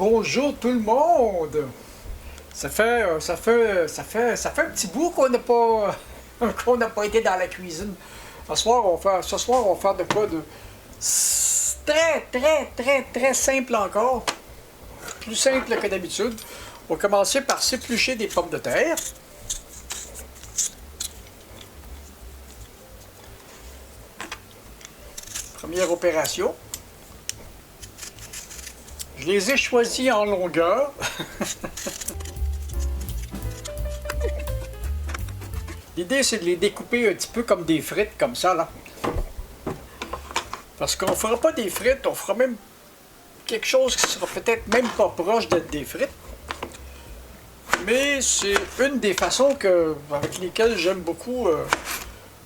bonjour tout le monde! Ça fait un petit bout qu'on n'a pas qu'on n'a pas été dans la cuisine. Ce soir, on va faire de quoi de très simple encore. Plus simple que d'habitude. On va commencer par s'éplucher des pommes de terre. Première opération. Je les ai choisis en longueur. L'idée, c'est de les découper un petit peu comme des frites, comme ça, là. Parce qu'on ne fera pas des frites, on fera même quelque chose qui sera peut-être même pas proche d'être des frites. Mais c'est une des façons avec lesquelles j'aime beaucoup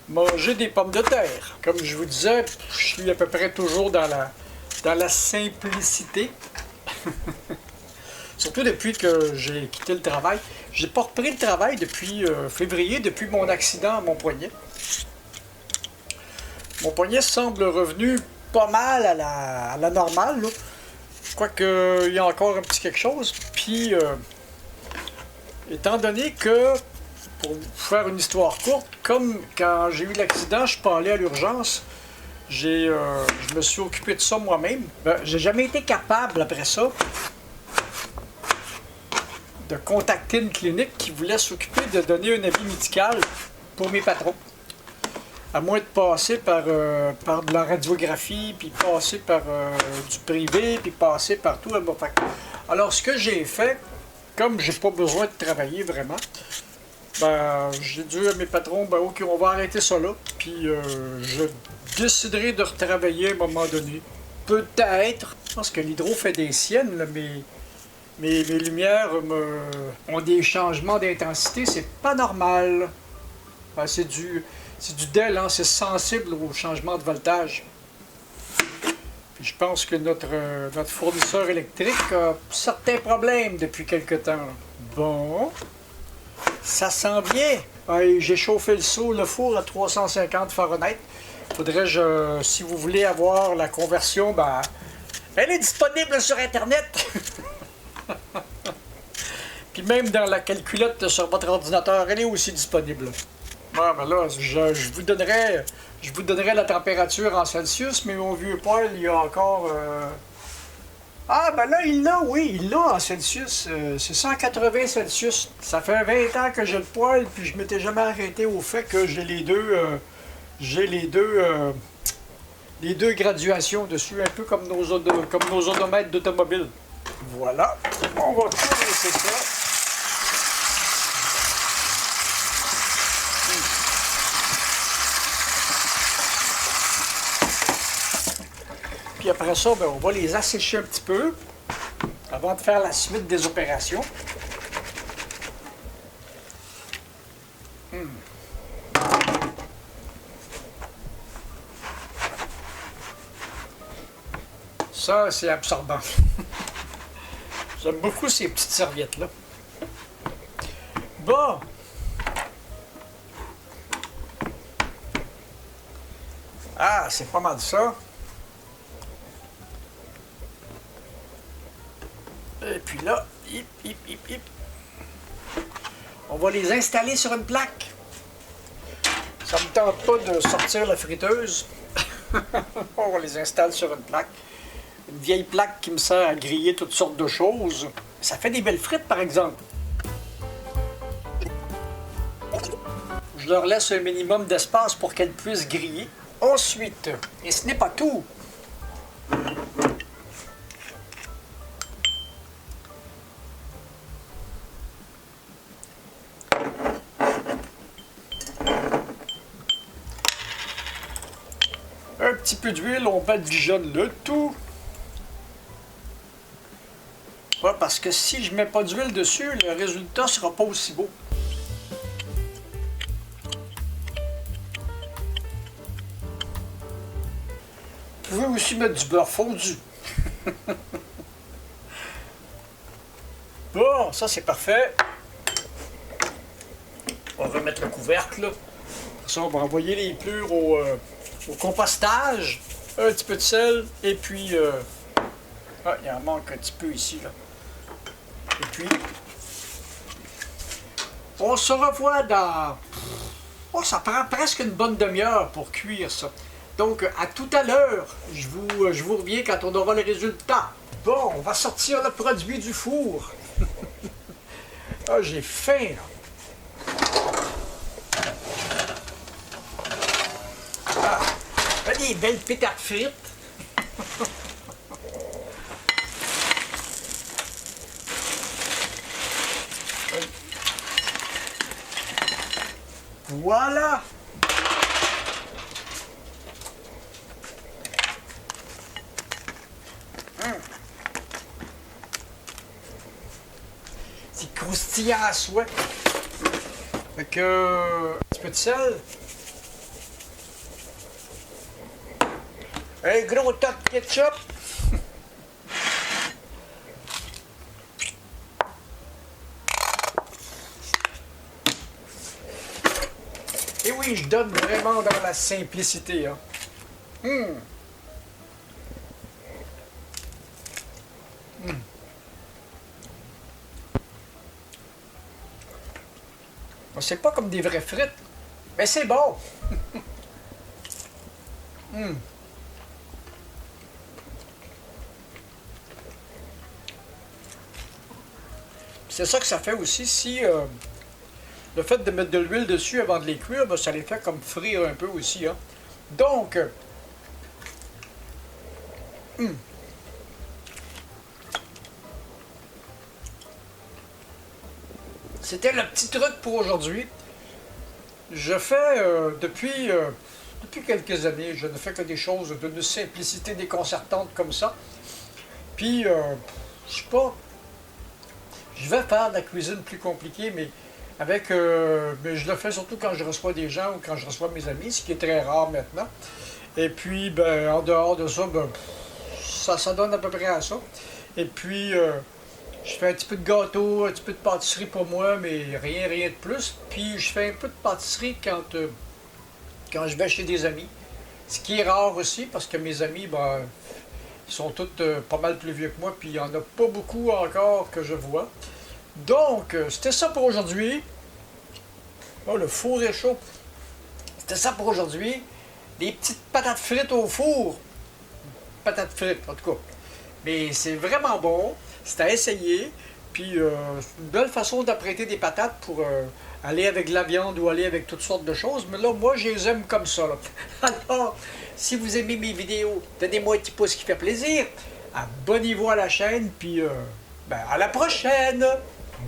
manger des pommes de terre. Comme je vous disais, je suis à peu près toujours dans la simplicité. Surtout depuis que j'ai quitté le travail. J'ai pas repris le travail depuis février, depuis mon accident à mon poignet. Mon poignet semble revenu pas mal à la normale, là. Quoique il y a encore un petit quelque chose. Puis, étant donné que, pour vous faire une histoire courte, comme quand j'ai eu l'accident, je suis pas allé à l'urgence. Je me suis occupé de ça moi-même. J'ai jamais été capable, après ça, de contacter une clinique qui voulait s'occuper de donner un avis médical pour mes patrons. À moins de passer par de la radiographie, puis passer par du privé, puis passer par tout. Alors, ce que j'ai fait, comme j'ai pas besoin de travailler vraiment, j'ai dit à mes patrons, ok, on va arrêter ça là, puis je déciderai de retravailler à un moment donné. Peut-être, parce que l'hydro fait des siennes, là, mais mes lumières ont des changements d'intensité, c'est pas normal. C'est du DEL, hein, c'est sensible au changement de voltage. Puis je pense que notre fournisseur électrique a certains problèmes depuis quelque temps. Là. Bon, ça sent bien. J'ai chauffé le four à 350 Fahrenheit. Faudrait, si vous voulez avoir la conversion, elle est disponible sur Internet. Puis même dans la calculette sur votre ordinateur, elle est aussi disponible. Là, je vous donnerai la température en Celsius, mais mon vieux Paul, il y a encore... là, il l'a en Celsius. C'est 180 Celsius. Ça fait 20 ans que j'ai le poêle, puis je m'étais jamais arrêté au fait que j'ai les deux graduations dessus, un peu comme nos odomètres d'automobile. Voilà. On va tout laisser ça. Puis après ça, on va les assécher un petit peu avant de faire la suite des opérations. Ça, c'est absorbant. J'aime beaucoup ces petites serviettes-là. Bon. C'est pas mal ça. Et puis là, on va les installer sur une plaque. Ça me tente pas de sortir la friteuse. On les installe sur une plaque. Une vieille plaque qui me sert à griller toutes sortes de choses. Ça fait des belles frites, par exemple. Je leur laisse un minimum d'espace pour qu'elles puissent griller. Ensuite, et ce n'est pas tout, un petit peu d'huile, on badigeonne le tout. Ouais, parce que si je mets pas d'huile dessus, le résultat sera pas aussi beau. Vous pouvez aussi mettre du beurre fondu. Bon, ça c'est parfait. On va remettre le couvercle. Après ça, on va envoyer les plures au compostage. Un petit peu de sel. Et puis, il en manque un petit peu ici, là. Et puis, on se revoit dans... Oh, ça prend presque une bonne demi-heure pour cuire ça. Donc, à tout à l'heure. Je vous reviens quand on aura le résultat. Bon, on va sortir le produit du four. Ah, j'ai faim, là. Ah, des belles pétards frites. Voilà! C'est croustillant à souhait. Fait que... un petit peu de sel. Un gros tas de ketchup. Et oui, je donne vraiment dans la simplicité. Hein. C'est pas comme des vraies frites, mais c'est bon. C'est ça que ça fait aussi si le fait de mettre de l'huile dessus avant de les cuire, ben, ça les fait comme frire un peu aussi. Hein. Donc, c'était le petit truc pour aujourd'hui. Je fais depuis quelques années, je ne fais que des choses d'une simplicité déconcertante comme ça. Puis, je sais pas, je vais faire de la cuisine plus compliquée, mais mais je le fais surtout quand je reçois des gens ou quand je reçois mes amis, ce qui est très rare maintenant. Et puis, ben, en dehors de ça, ben, ça donne à peu près à ça. Et puis, je fais un petit peu de gâteau, un petit peu de pâtisserie pour moi, mais rien de plus. Puis, je fais un peu de pâtisserie quand je vais chez des amis. Ce qui est rare aussi, parce que mes amis, ben, ils sont tous pas mal plus vieux que moi, puis il n'y en a pas beaucoup encore que je vois. Donc, c'était ça pour aujourd'hui. Oh, le four est chaud. C'était ça pour aujourd'hui. Des petites patates frites au four. Patates frites, en tout cas. Mais c'est vraiment bon. C'est à essayer. Puis, c'est une belle façon d'apprêter des patates pour aller avec de la viande ou aller avec toutes sortes de choses. Mais là, moi, je les aime comme ça. Là. Alors, si vous aimez mes vidéos, donnez-moi un petit pouce qui fait plaisir. Abonnez-vous à la chaîne. Puis, ben, à la prochaine.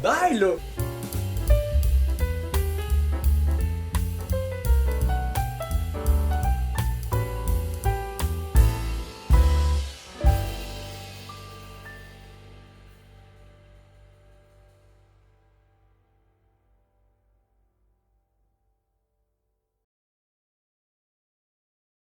Bye, là!